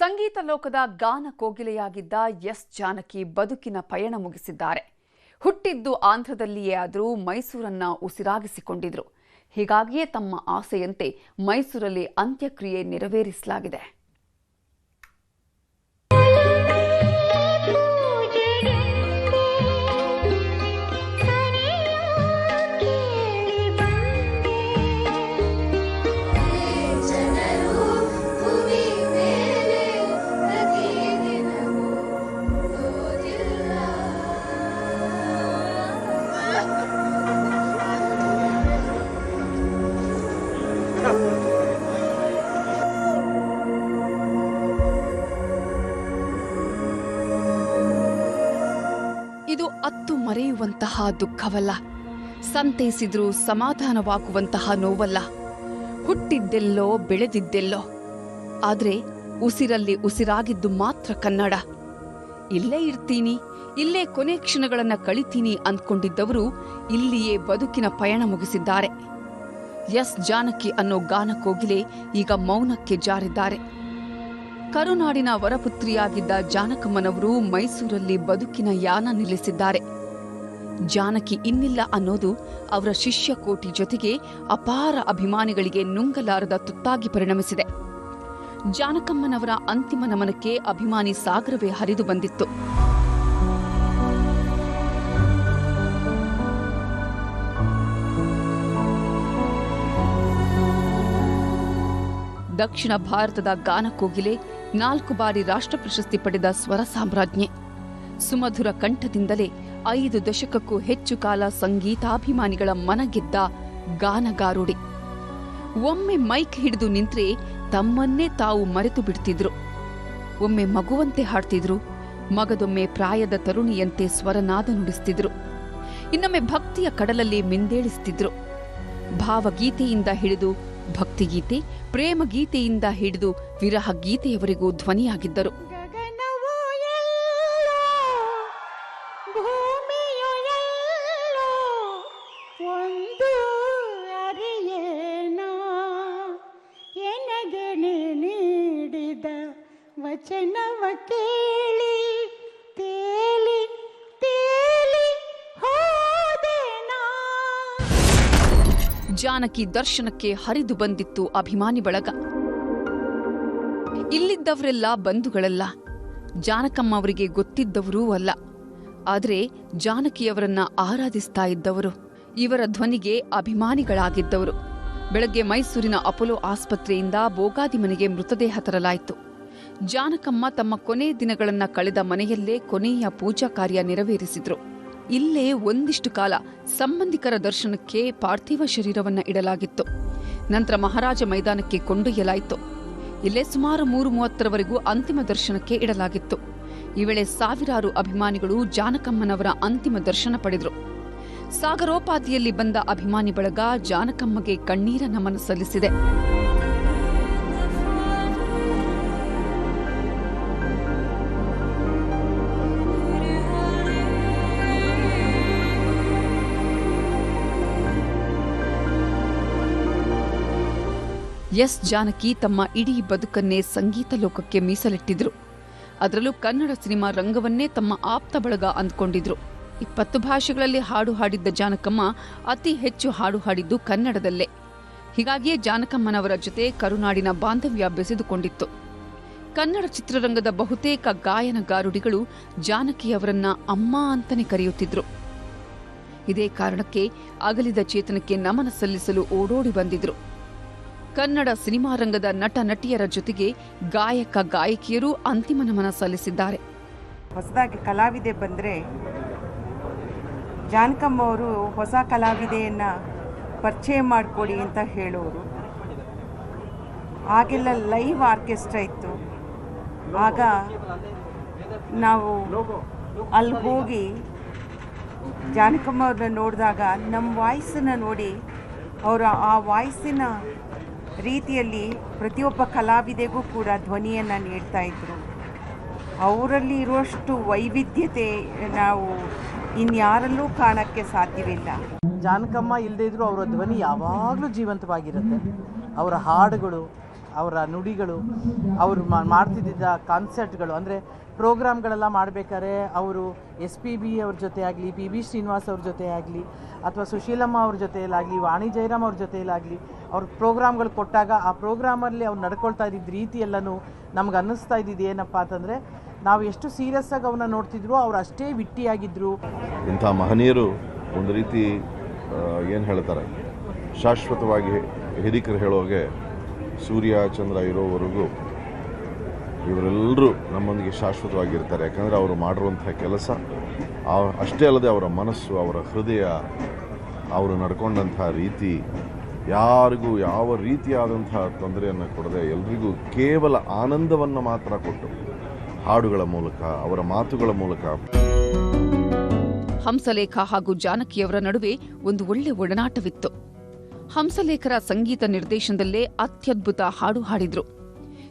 ಸಂಗೀತ ಲೋಕದ ಗಾನ ಕೋಗಿಲೆಯಾಗಿದ್ದ ಎಸ್ ಜಾನಕಿ ಬದುಕಿನ ಪಯಣ ಮುಗಿಸಿದ್ದಾರೆ. ಹುಟ್ಟಿದ್ದು ಆಂಧ್ರದಲ್ಲಿಯೇ ಆದರೂ ಮೈಸೂರನ್ನ ಉಸಿರಾಗಿಸಿಕೊಂಡಿದ್ರು. ಹೀಗಾಗಿಯೇ ತಮ್ಮ ಆಸೆಯಂತೆ ಮೈಸೂರಲ್ಲಿ ಅಂತ್ಯಕ್ರಿಯೆ ನೆರವೇರಿಸಲಾಗಿದೆ. ಇದು ಅತ್ತು ಮರೆಯುವಂತಹ ದುಃಖವಲ್ಲ, ಸಂತೈಸಿದ್ರೂ ಸಮಾಧಾನವಾಗುವಂತಹ ನೋವಲ್ಲ. ಹುಟ್ಟಿದ್ದೆಲ್ಲೋ ಬೆಳೆದಿದ್ದೆಲ್ಲೋ, ಆದರೆ ಉಸಿರಲ್ಲಿ ಉಸಿರಾಗಿದ್ದು ಮಾತ್ರ ಕನ್ನಡ. ಇಲ್ಲೇ ಇರ್ತೀನಿ, ಇಲ್ಲೇ ಕೊನೆ ಕ್ಷಣಗಳನ್ನ ಕಳಿತೀನಿ ಅಂದ್ಕೊಂಡಿದ್ದವರು ಇಲ್ಲಿಯೇ ಬದುಕಿನ ಪಯಣ ಮುಗಿಸಿದ್ದಾರೆ. ಎಸ್ ಜಾನಕಿ ಅನ್ನೋ ಗಾನ ಕೋಗಿಲೆ ಈಗ ಮೌನಕ್ಕೆ ಜಾರಿದ್ದಾರೆ. ಕರುನಾಡಿನ ವರಪುತ್ರಿಯಾಗಿದ್ದ ಜಾನಕಮ್ಮನವರು ಮೈಸೂರಲ್ಲಿ ಬದುಕಿನ ಯಾನ ನಿಲ್ಲಿಸಿದ್ದಾರೆ. ಜಾನಕಿ ಇನ್ನಿಲ್ಲ ಅನ್ನೋದು ಅವರ ಶಿಷ್ಯ ಕೋಟಿ ಜೊತೆಗೆ ಅಪಾರ ಅಭಿಮಾನಿಗಳಿಗೆ ನುಂಗಲಾರದ ತುತ್ತಾಗಿ ಪರಿಣಮಿಸಿದೆ. ಜಾನಕಮ್ಮನವರ ಅಂತಿಮ ನಮನಕ್ಕೆ ಅಭಿಮಾನಿ ಸಾಗರವೇ ಹರಿದು ಬಂದಿತ್ತು. ದಕ್ಷಿಣ ಭಾರತದ ಗಾನ ಕೋಗಿಲೆ, 4 ಬಾರಿ ರಾಷ್ಟ್ರ ಪ್ರಶಸ್ತಿ ಪಡೆದ ಸ್ವರ ಸಾಮ್ರಾಜ್ಞೆ, ಸುಮಧುರ ಕಂಠದಿಂದಲೇ 5 ದಶಕಕ್ಕೂ ಹೆಚ್ಚು ಕಾಲ ಸಂಗೀತಾಭಿಮಾನಿಗಳ ಮನಗೆದ್ದ ಗಾನಗಾರುಡಿ. ಒಮ್ಮೆ ಮೈಕ್ ಹಿಡಿದು ನಿಂತ್ರೆ ತಮ್ಮನ್ನೇ ತಾವು ಮರೆತು ಬಿಡ್ತಿದ್ರು. ಒಮ್ಮೆ ಮಗುವಂತೆ ಹಾಡ್ತಿದ್ರು, ಮಗದೊಮ್ಮೆ ಪ್ರಾಯದ ತರುಣಿಯಂತೆ ಸ್ವರನಾದ ನುಡಿಸ್ತಿದ್ರು. ಇನ್ನೊಮ್ಮೆ ಭಕ್ತಿಯ ಕಡಲಲ್ಲಿ ಮಿಂದೇಳಿಸ್ತಿದ್ರು. ಭಾವಗೀತೆಯಿಂದ ಹಿಡಿದು ಭಕ್ತಿಗೀತೆ, ಪ್ರೇಮಗೀತೆಯಿಂದ ಹಿಡಿದು ವಿರಹ ಗೀತೆಯವರೆಗೂ ಧ್ವನಿಯಾಗಿದ್ದರು. ವಚನವ ಕೇಳಿ ತೇಲಿ ತೇಲಿ ಹೋದೆನಾ. ಜಾನಕಿ ದರ್ಶನಕ್ಕೆ ಹರಿದು ಬಂದಿತ್ತು ಅಭಿಮಾನಿ ಬಳಗ. ಇಲ್ಲಿದ್ದವರೆಲ್ಲ ಬಂಧುಗಳಲ್ಲ, ಜಾನಕಮ್ಮ ಅವರಿಗೆ ಗೊತ್ತಿದ್ದವರೂ ಅಲ್ಲ. ಆದರೆ ಜಾನಕಿಯವರನ್ನ ಆರಾಧಿಸ್ತಾ ಇದ್ದವರು, ಇವರ ಧ್ವನಿಗೆ ಅಭಿಮಾನಿಗಳಾಗಿದ್ದವರು. ಬೆಳಗ್ಗೆ ಮೈಸೂರಿನ ಅಪೋಲೋ ಆಸ್ಪತ್ರೆಯಿಂದ ಬೋಗಾದಿ ಮನೆಗೆ ಮೃತದೇಹ ತರಲಾಯಿತು. ಜಾನಕಮ್ಮ ತಮ್ಮ ಕೊನೆ ದಿನಗಳನ್ನ ಕಳೆದ ಮನೆಯಲ್ಲೇ ಕೊನೆಯ ಪೂಜಾ ಕಾರ್ಯ ನೆರವೇರಿಸಿದ್ರು. ಇಲ್ಲೇ ಒಂದಿಷ್ಟು ಕಾಲ ಸಂಬಂಧಿಕರ ದರ್ಶನಕ್ಕೆ ಪಾರ್ಥಿವ ಶರೀರವನ್ನ ಇಡಲಾಗಿತ್ತು. ನಂತರ ಮಹಾರಾಜ ಮೈದಾನಕ್ಕೆ ಕೊಂಡೊಯ್ಯಲಾಯಿತು. ಇಲ್ಲೇ ಸುಮಾರು 3:30ರವರೆಗೂ ಅಂತಿಮ ದರ್ಶನಕ್ಕೆ ಇಡಲಾಗಿತ್ತು. ಈ ವೇಳೆ ಸಾವಿರಾರು ಅಭಿಮಾನಿಗಳು ಜಾನಕಮ್ಮನವರ ಅಂತಿಮ ದರ್ಶನ ಪಡೆದರು. ಸಾಗರೋಪಾದಿಯಲ್ಲಿ ಬಂದ ಅಭಿಮಾನಿ ಬಳಗ ಜಾನಕಮ್ಮಗೆ ಕಣ್ಣೀರ ನಮನ ಸಲ್ಲಿಸಿದೆ. ಎಸ್ ಜಾನಕಿ ತಮ್ಮ ಇಡೀ ಬದುಕನ್ನೇ ಸಂಗೀತ ಲೋಕಕ್ಕೆ ಮೀಸಲಿಟ್ಟಿದ್ರು. ಅದರಲ್ಲೂ ಕನ್ನಡ ಸಿನಿಮಾ ರಂಗವನ್ನೇ ತಮ್ಮ ಆಪ್ತ ಬಳಗ ಅಂದ್ಕೊಂಡಿದ್ರು. 20 ಭಾಷೆಗಳಲ್ಲಿ ಹಾಡು ಹಾಡಿದ್ದ ಜಾನಕಮ್ಮ ಅತಿ ಹೆಚ್ಚು ಹಾಡು ಹಾಡಿದ್ದು ಕನ್ನಡದಲ್ಲೇ. ಹೀಗಾಗಿಯೇ ಜಾನಕಮ್ಮನವರ ಜೊತೆ ಕರುನಾಡಿನ ಬಾಂಧವ್ಯ ಬೆಸೆದುಕೊಂಡಿತ್ತು. ಕನ್ನಡ ಚಿತ್ರರಂಗದ ಬಹುತೇಕ ಗಾಯನಗಾರುಡಿಗಳು ಜಾನಕಿಯವರನ್ನ ಅಮ್ಮ ಅಂತಾನೆ ಕರೆಯುತ್ತಿದ್ರು. ಇದೇ ಕಾರಣಕ್ಕೆ ಅಗಲಿದ ಚೇತನಕ್ಕೆ ನಮನ ಸಲ್ಲಿಸಲು ಓಡೋಡಿ ಬಂದಿದ್ರು. ಕನ್ನಡ ಸಿನಿಮಾ ರಂಗದ ನಟ ನಟಿಯರ ಜೊತೆಗೆ ಗಾಯಕ ಗಾಯಕಿಯರು ಅಂತಿಮ ನಮನ ಸಲ್ಲಿಸಿದ್ದಾರೆ. ಹೊಸದಾಗಿ ಕಲಾವಿದೆ ಬಂದರೆ ಜಾನಕಮ್ಮ ಅವರು ಹೊಸ ಕಲಾವಿದೆಯನ್ನು ಪರಿಚಯ ಮಾಡಿಕೊಡಿ ಅಂತ ಹೇಳೋರು. ಆಗೆಲ್ಲ ಲೈವ್ ಆರ್ಕೆಸ್ಟ್ರಾ ಇತ್ತು. ಆಗ ನಾವು ಅಲ್ಲಿ ಹೋಗಿ ಜಾನಕಮ್ಮ ಅವ್ರನ್ನ ನೋಡಿದಾಗ ನಮ್ಮ ವಾಯ್ಸನ್ನು ನೋಡಿ ಅವರ ಆ ವಾಯ್ಸಿನ ರೀತಿಯಲ್ಲಿ ಪ್ರತಿಯೊಬ್ಬ ಕಲಾವಿದೆಗೂ ಕೂಡ ಧ್ವನಿಯನ್ನು ನೀಡ್ತಾ ಇದ್ರು. ಅವರಲ್ಲಿ ಇರುವಷ್ಟು ವೈವಿಧ್ಯತೆ ನಾವು ಇನ್ಯಾರಲ್ಲೂ ಕಾಣಕ್ಕೆ ಸಾಧ್ಯವಿಲ್ಲ. ಜಾನಕಮ್ಮ ಇಲ್ಲದೇ ಇದ್ರೂ ಅವರ ಧ್ವನಿ ಯಾವಾಗಲೂ ಜೀವಂತವಾಗಿರುತ್ತೆ. ಅವರ ಹಾಡುಗಳು ಅವರ ನುಡಿಗಳು, ಅವರು ಮಾಡ್ತಿದ್ದ ಕಾನ್ಸರ್ಟ್ಗಳು, ಅಂದರೆ ಪ್ರೋಗ್ರಾಮ್ಗಳೆಲ್ಲ ಮಾಡಬೇಕಾದ್ರೆ ಅವರು SPB ಅವ್ರ ಜೊತೆ ಆಗಲಿ, PB ಶ್ರೀನಿವಾಸ್ ಅವ್ರ ಜೊತೆ ಆಗಲಿ, ಅಥವಾ ಸುಶೀಲಮ್ಮ ಅವ್ರ ಜೊತೆಯಲ್ಲಾಗಲಿ, ವಾಣಿ ಜಯರಾಮ್ ಅವ್ರ ಜೊತೆಯಲ್ಲಾಗಲಿ ಅವ್ರ ಪ್ರೋಗ್ರಾಮ್ಗಳು ಕೊಟ್ಟಾಗ ಆ ಪ್ರೋಗ್ರಾಮಲ್ಲಿ ಅವ್ರು ನಡ್ಕೊಳ್ತಾ ಇದ್ದಿದ್ದ ರೀತಿ ಎಲ್ಲನೂ ನಮ್ಗೆ ಅನ್ನಿಸ್ತಾ ಇದ್ದಿದ್ದು ಏನಪ್ಪ ಅಂತಂದರೆ, ನಾವು ಎಷ್ಟು ಸೀರಿಯಸ್ಸಾಗಿ ಅವನ್ನ ನೋಡ್ತಿದ್ರು ಅವ್ರು ಅಷ್ಟೇ ವಿಟ್ಟಿಯಾಗಿದ್ದರು. ಇಂಥ ಮಹನೀಯರು ಒಂದು ರೀತಿ ಏನು ಹೇಳ್ತಾರೆ, ಶಾಶ್ವತವಾಗಿ ಹಿರಿಕರು ಹೇಳೋಗೆ ಸೂರ್ಯ ಚಂದ್ರ ಇರೋವರೆಗೂ ಇವರೆಲ್ಲರೂ ನಮ್ಮೊಂದಿಗೆ ಶಾಶ್ವತವಾಗಿರ್ತಾರೆ. ಯಾಕಂದರೆ ಅವರು ಮಾಡಿರುವಂಥ ಕೆಲಸ ಅಷ್ಟೇ ಅಲ್ಲದೆ ಅವರ ಮನಸ್ಸು, ಅವರ ಹೃದಯ, ಅವರು ನಡ್ಕೊಂಡಂಥ ರೀತಿ ಯಾರಿಗೂ ಯಾವ ರೀತಿಯಾದಂಥ ತೊಂದರೆಯನ್ನು ಕೊಡದೆ ಎಲ್ರಿಗೂ ಕೇವಲ ಆನಂದವನ್ನು ಮಾತ್ರ ಕೊಟ್ಟು ಹಾಡುಗಳ ಮೂಲಕ, ಅವರ ಮಾತುಗಳ ಮೂಲಕ. ಹಂಸಲೇಖ ಹಾಗೂ ಜಾನಕಿಯವರ ನಡುವೆ ಒಂದು ಒಳ್ಳೆ ಒಡನಾಟವಿತ್ತು. ಹಂಸಲೇಖರ ಸಂಗೀತ ನಿರ್ದೇಶನದಲ್ಲೇ ಅತ್ಯದ್ಭುತ ಹಾಡು ಹಾಡಿದ್ರು.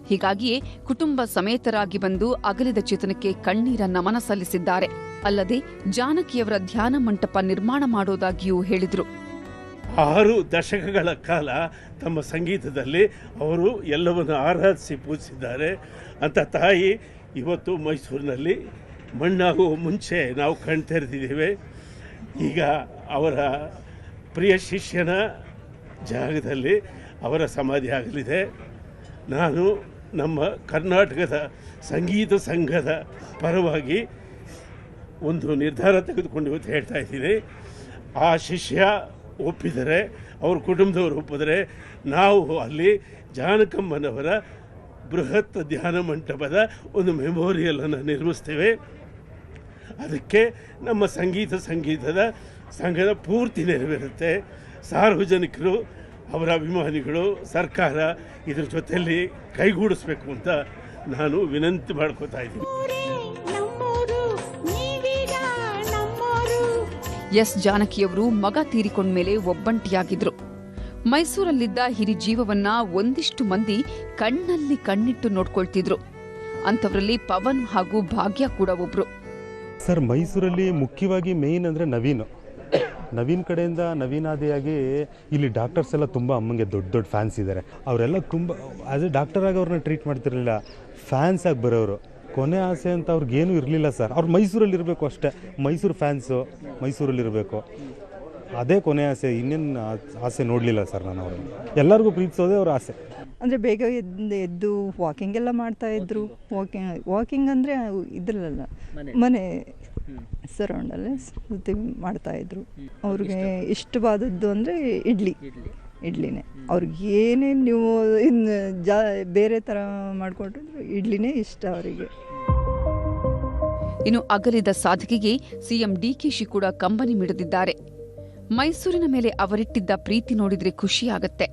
ಹೀಗಾಗಿಯೇ ಕುಟುಂಬ ಸಮೇತರಾಗಿ ಬಂದು ಅಗಲಿದ ಚೇತನಕ್ಕೆ ಕಣ್ಣೀರ ನಮನ ಸಲ್ಲಿಸಿದ್ದಾರೆ. ಅಲ್ಲದೆ ಜಾನಕಿಯವರ ಧ್ಯಾನ ಮಂಟಪ ನಿರ್ಮಾಣ ಮಾಡೋದಾಗಿಯೂ ಹೇಳಿದ್ರು. 6 ದಶಕಗಳ ಕಾಲ ತಮ್ಮ ಸಂಗೀತದಲ್ಲಿ ಅವರು ಎಲ್ಲವನ್ನು ಆರಾಧಿಸಿ ಪೂಜಿಸಿದ್ದಾರೆ ಅಂತ ತಾಯಿ ಇವತ್ತು ಮೈಸೂರಿನಲ್ಲಿ ಮಣ್ಣಾಗುವ ಮುಂಚೆ ನಾವು ಕಣ್ತೆರೆದಿದ್ದೇವೆ. ಈಗ ಅವರ ಪ್ರಿಯ ಶಿಷ್ಯನ ಜಾಗದಲ್ಲಿ ಅವರ ಸಮಾಧಿ ಆಗಲಿದೆ. ನಾನು ನಮ್ಮ ಕರ್ನಾಟಕದ ಸಂಗೀತ ಸಂಘದ ಪರವಾಗಿ ಒಂದು ನಿರ್ಧಾರ ತೆಗೆದುಕೊಂಡು ಇವತ್ತು ಹೇಳ್ತಾ ಇದ್ದೀನಿ. ಆ ಶಿಷ್ಯ ಒಪ್ಪಿದರೆ, ಅವ್ರ ಕುಟುಂಬದವರು ಒಪ್ಪಿದರೆ, ನಾವು ಅಲ್ಲಿ ಜಾನಕಮ್ಮನವರ ಬೃಹತ್ ಧ್ಯಾನ ಮಂಟಪದ ಒಂದು ಮೆಮೋರಿಯಲನ್ನು ನಿರ್ಮಿಸ್ತೇವೆ. ಅದಕ್ಕೆ ನಮ್ಮ ಸಂಗೀತದ ಸಂಘದ ಪೂರ್ತಿ ನೆರವೇರುತ್ತೆ. ಸಾರ್ವಜನಿಕರು, ಅವರ ಅಭಿಮಾನಿಗಳು, ಸರ್ಕಾರ ಇದ್ರ ಜೊತೆಯಲ್ಲಿ ಕೈಗೂಡಿಸ್ಬೇಕು ಅಂತ ನಾನು ವಿನಂತಿ ಮಾಡ್ಕೋತಾ ಇದ್ದೀನಿ. ಎಸ್ ಜಾನಕಿಯವರು ಮಗ ತೀರಿಕೊಂಡ ಮೇಲೆ ಒಬ್ಬಂಟಿಯಾಗಿದ್ರು. ಮೈಸೂರಲ್ಲಿದ್ದ ಹಿರಿಜೀವವನ್ನ ಒಂದಿಷ್ಟು ಮಂದಿ ಕಣ್ಣಲ್ಲಿ ಕಣ್ಣಿಟ್ಟು ನೋಡ್ಕೊಳ್ತಿದ್ರು. ಅಂಥವರಲ್ಲಿ ಪವನ್ ಹಾಗೂ ಭಾಗ್ಯ ಕೂಡ ಒಬ್ರು. ಸರ್, ಮೈಸೂರಲ್ಲಿ ಮುಖ್ಯವಾಗಿ ಮೇಯ್ನ್ ಅಂದರೆ ನವೀನ್ ಕಡೆಯಿಂದ ನವೀನಾದಿಯಾಗಿ ಇಲ್ಲಿ ಡಾಕ್ಟರ್ಸ್ ಎಲ್ಲ ತುಂಬ ಅಮ್ಮಂಗೆ ದೊಡ್ಡ ಫ್ಯಾನ್ಸ್ ಇದ್ದಾರೆ. ಅವರೆಲ್ಲ ತುಂಬ ಆ್ಯಸ್ ಎ ಡಾಕ್ಟರಾಗಿ ಅವ್ರನ್ನ ಟ್ರೀಟ್ ಮಾಡ್ತಿರಲಿಲ್ಲ, ಫ್ಯಾನ್ಸ್ ಆಗಿ ಬರೋರು. ಕೊನೆ ಆಸೆ ಅಂತ ಅವ್ರಿಗೇನೂ ಇರಲಿಲ್ಲ ಸರ್. ಅವ್ರು ಮೈಸೂರಲ್ಲಿರಬೇಕು ಅಷ್ಟೇ, ಮೈಸೂರು ಫ್ಯಾನ್ಸು, ಮೈಸೂರಲ್ಲಿರಬೇಕು, ಅದೇ ಕೊನೆ ಆಸೆ. ಇನ್ನೇನು ಆಸೆ ನೋಡಲಿಲ್ಲ ಸರ್ ನಾನು ಅವ್ರನ್ನ. ಎಲ್ಲರಿಗೂ ಪ್ರೀತಿಸೋದೇ ಅವ್ರ ಆಸೆ. ಅಂದರೆ ಬೇಗ ಎದ್ದು ವಾಕಿಂಗ್ ಎಲ್ಲ ಮಾಡ್ತಾಯಿದ್ರು. ವಾಕಿಂಗ್ ಅಂದರೆ ಇದ್ರಲ್ಲ, ಮನೆ ಸರೌಂಡಲ್ಲೇ ಸುತ್ತಿ ಮಾಡ್ತಾಯಿದ್ರು. ಅವ್ರಿಗೆ ಇಷ್ಟವಾದದ್ದು ಅಂದರೆ ಇಡ್ಲಿನೇ. ಅವ್ರಿಗೆ ಏನೇನು ನೀವು ಇನ್ನು ಬೇರೆ ಥರ ಮಾಡಿಕೊಟ್ರು ಇಡ್ಲಿನೇ ಇಷ್ಟ ಅವರಿಗೆ. ಇನ್ನು ಅಗಲಿದ ಸಾಧಕಿಗೆ ಸಿಎಂ DKಶಿ ಕೂಡ ಕಂಬನಿ ಮಿಡಿದಿದ್ದಾರೆ. ಮೈಸೂರಿನ ಮೇಲೆ ಅವರಿಟ್ಟಿದ್ದ ಪ್ರೀತಿ ನೋಡಿದ್ರೆ ಖುಷಿಯಾಗತ್ತೆ.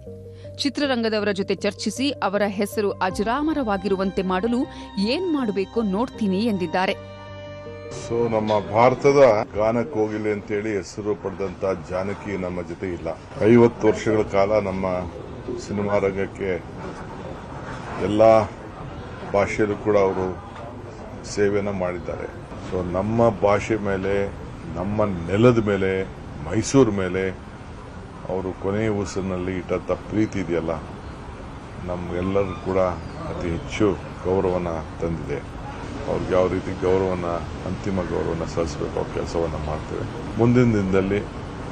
ಚಿತ್ರರಂಗದವರ ಜೊತೆ ಚರ್ಚಿಸಿ ಅವರ ಹೆಸರು ಅಜರಾಮರವಾಗಿರುವಂತೆ ಮಾಡಲು ಏನ್ ಮಾಡಬೇಕೋ ನೋಡ್ತೀನಿ ಎಂದಿದ್ದಾರೆ. ಸೊ ನಮ್ಮ ಭಾರತದ ಗಾನ ಕೋಗಿಲೆ ಅಂತೇಳಿ ಹೆಸರು ಪಡೆದಂತ ಜಾನಕಿ ನಮ್ಮ ಜೊತೆ ಇಲ್ಲ. 50 ವರ್ಷಗಳ ಕಾಲ ನಮ್ಮ ಸಿನಿಮಾ ರಂಗಕ್ಕೆ ಎಲ್ಲ ಭಾಷೆಯಲ್ಲೂ ಕೂಡ ಅವರು ಸೇವೆಯನ್ನು ಮಾಡಿದ್ದಾರೆ. ಸೊ ನಮ್ಮ ಭಾಷೆ ಮೇಲೆ, ನಮ್ಮ ನೆಲದ ಮೇಲೆ, ಮೈಸೂರು ಮೇಲೆ ಅವರು ಕೊನೆಯ ಉಸಿರಿನಲ್ಲಿ ಇಟ್ಟಂಥ ಪ್ರೀತಿ ಇದೆಯಲ್ಲ, ನಮಗೆಲ್ಲರೂ ಕೂಡ ಅತಿ ಹೆಚ್ಚು ಗೌರವನ ತಂದಿದೆ. ಅವ್ರಿಗೆ ಯಾವ ರೀತಿ ಅಂತಿಮ ಗೌರವನ ಸಲ್ಲಿಸಬೇಕು ಆ ಕೆಲಸವನ್ನು ಮಾಡ್ತೇವೆ. ಮುಂದಿನ ದಿನದಲ್ಲಿ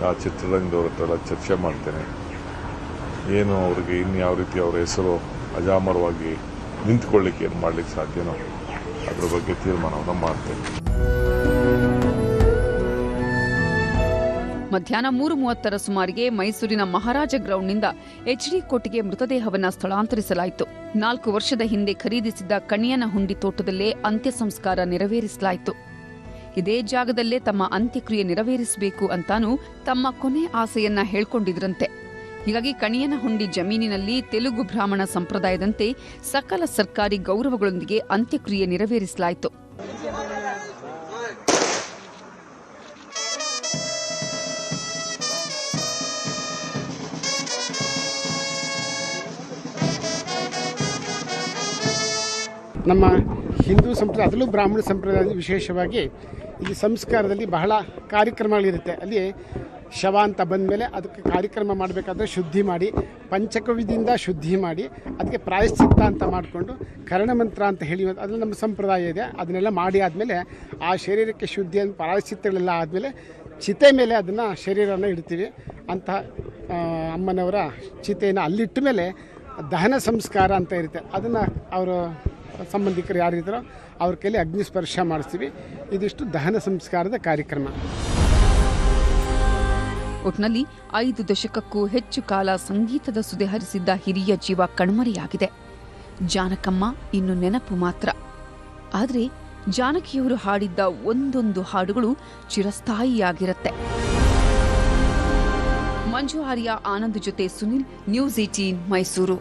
ಆ ಚಿತ್ರರಂಗದವ್ರ ಹತ್ರ ಚರ್ಚೆ ಮಾಡ್ತೇನೆ. ಏನು ಅವ್ರಿಗೆ ಇನ್ಯಾವ ರೀತಿ ಅವರ ಹೆಸರು ಅಜಾಮರವಾಗಿ ನಿಂತ್ಕೊಳ್ಳಿಕ್ಕೆ ಏನು ಮಾಡಲಿಕ್ಕೆ ಸಾಧ್ಯನೋ ಅದ್ರ ಬಗ್ಗೆ ತೀರ್ಮಾನವನ್ನು ಮಾಡ್ತೇನೆ. ಮಧ್ಯಾಹ್ನ 3:30 ಸುಮಾರಿಗೆ ಮೈಸೂರಿನ ಮಹಾರಾಜ ಗ್ರೌಂಡ್ನಿಂದ HD ಕೋಟೆಗೆ ಮೃತದೇಹವನ್ನು ಸ್ಥಳಾಂತರಿಸಲಾಯಿತು. 4 ವರ್ಷದ ಹಿಂದೆ ಖರೀದಿಸಿದ್ದ ಕಣಿಯನಹುಂಡಿ ತೋಟದಲ್ಲೇ ಅಂತ್ಯ ಸಂಸ್ಕಾರ ನೆರವೇರಿಸಲಾಯಿತು. ಇದೇ ಜಾಗದಲ್ಲೇ ತಮ್ಮ ಅಂತ್ಯಕ್ರಿಯೆ ನೆರವೇರಿಸಬೇಕು ಅಂತಾನೂ ತಮ್ಮ ಕೊನೆ ಆಸೆಯನ್ನ ಹೇಳ್ಕೊಂಡಿದ್ರಂತೆ. ಹೀಗಾಗಿ ಕಣಿಯನಹುಂಡಿ ಜಮೀನಿನಲ್ಲಿ ತೆಲುಗು ಬ್ರಾಹ್ಮಣ ಸಂಪ್ರದಾಯದಂತೆ ಸಕಲ ಸರ್ಕಾರಿ ಗೌರವಗಳೊಂದಿಗೆ ಅಂತ್ಯಕ್ರಿಯೆ ನೆರವೇರಿಸಲಾಯಿತು. ನಮ್ಮ ಹಿಂದೂ ಸಂಪ್ರದಾಯ, ಅದರಲ್ಲೂ ಬ್ರಾಹ್ಮಣ ಸಂಪ್ರದಾಯದಲ್ಲಿ ವಿಶೇಷವಾಗಿ ಇಲ್ಲಿ ಸಂಸ್ಕಾರದಲ್ಲಿ ಬಹಳ ಕಾರ್ಯಕ್ರಮಗಳಿರುತ್ತೆ. ಅಲ್ಲಿ ಶವ ಅಂತ ಬಂದಮೇಲೆ ಅದಕ್ಕೆ ಕಾರ್ಯಕ್ರಮ ಮಾಡಬೇಕಾದ್ರೆ ಶುದ್ಧಿ ಮಾಡಿ, ಪಂಚಕವಿಧಿಯಿಂದ ಶುದ್ಧಿ ಮಾಡಿ, ಅದಕ್ಕೆ ಪ್ರಾಯಶ್ಚಿತ್ತ ಅಂತ ಮಾಡಿಕೊಂಡು ಕರ್ಣಮಂತ್ರ ಅಂತ ಹೇಳಿ ಅದು ನಮ್ಮ ಸಂಪ್ರದಾಯ ಇದೆ. ಅದನ್ನೆಲ್ಲ ಮಾಡಿ ಆದಮೇಲೆ ಆ ಶರೀರಕ್ಕೆ ಶುದ್ಧಿ ಅಂತ ಪ್ರಾಯಶ್ಚಿತ್ತಗಳೆಲ್ಲ ಆದಮೇಲೆ ಚಿತೆ ಮೇಲೆ ಅದನ್ನು ಶರೀರನ ಇಡ್ತೀವಿ. ಅಂಥ ಅಮ್ಮನವರ ಚಿತೆಯನ್ನು ಅಲ್ಲಿಟ್ಟ ಮೇಲೆ ದಹನ ಸಂಸ್ಕಾರ ಅಂತ ಇರುತ್ತೆ. ಅದನ್ನು ಅವರ ಸಂಬಂಧಿಕರು ಯಾರಿದ್ದಾರೋ ಅವ್ರ ಕೈಲಿ ಅಗ್ನಿ ಸ್ಪರ್ಶ ಮಾಡಿಸ್ತೀವಿ. ಇದಿಷ್ಟು ದಹನ ಸಂಸ್ಕಾರದ ಕಾರ್ಯಕ್ರಮ. ಒಟ್ನಲ್ಲಿ 5 ದಶಕಕ್ಕೂ ಹೆಚ್ಚು ಕಾಲ ಸಂಗೀತದ ಸುದೆ ಹರಿಸಿದ್ದ ಹಿರಿಯ ಜೀವ ಕಣ್ಮರೆಯಾಗಿದೆ. ಜಾನಕಮ್ಮ ಇನ್ನು ನೆನಪು ಮಾತ್ರ. ಆದರೆ ಜಾನಕಿಯವರು ಹಾಡಿದ್ದ ಒಂದೊಂದು ಹಾಡುಗಳು ಚಿರಸ್ಥಾಯಿಯಾಗಿರುತ್ತೆ. ಮಂಜು ಆರ್ಯ, ಆನಂದ್ ಜೊತೆ ಸುನಿಲ್, ನ್ಯೂಸ್ 18 ಮೈಸೂರು.